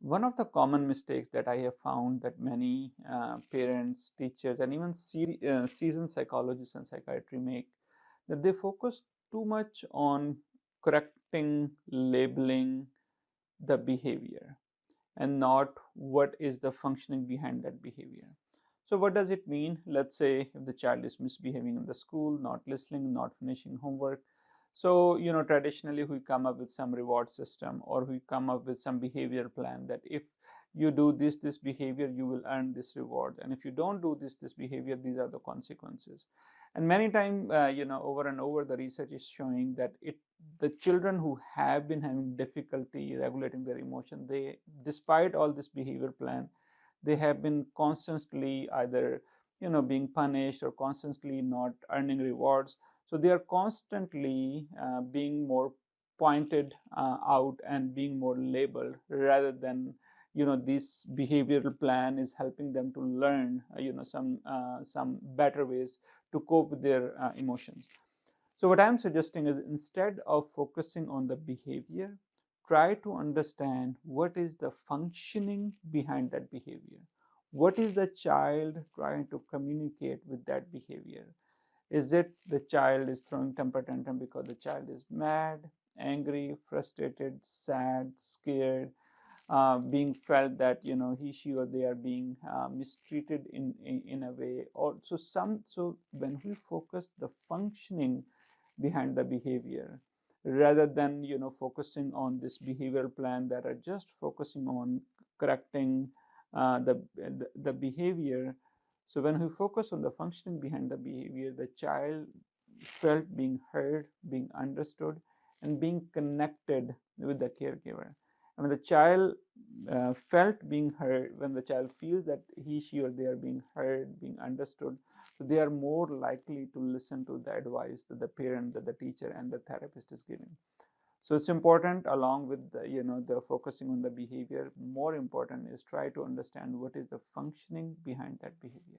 One of the common mistakes that I have found that many parents, teachers, and even seasoned psychologists and psychiatry make, that they focus too much on correcting, labeling the behavior and not what is the functioning behind that behavior. So what does it mean? Let's say if the child is misbehaving in the school, not listening, not finishing homework. So, traditionally we come up with some reward system, or we come up with some behavior plan that if you do this behavior, you will earn this reward. And if you don't do this behavior, these are the consequences. And many times, over and over, the research is showing that the children who have been having difficulty regulating their emotion, they, despite all this behavior plan, they have been constantly either being punished or constantly not earning rewards. So they are constantly being more pointed out and being more labeled, rather than this behavioral plan is helping them to learn some better ways to cope with their emotions. So what I'm suggesting is, instead of focusing on the behavior, try to understand what is the functioning behind that behavior. What is the child trying to communicate with that behavior? Is it the child is throwing temper tantrum because the child is mad, angry, frustrated, sad, scared, being felt that he, she, or they are being mistreated in a way? Or so when we focus the functioning behind the behavior, rather than focusing on this behavioral plan that are just focusing on correcting the behavior. So when we focus on the functioning behind the behavior, the child felt being heard, being understood, and being connected with the caregiver. And when the child felt being heard, when the child feels that he, she, or they are being heard, being understood, so they are more likely to listen to the advice that the parent, that the teacher, and the therapist is giving. So it's important, along with the focusing on the behavior, more important is try to understand what is the functioning behind that behavior.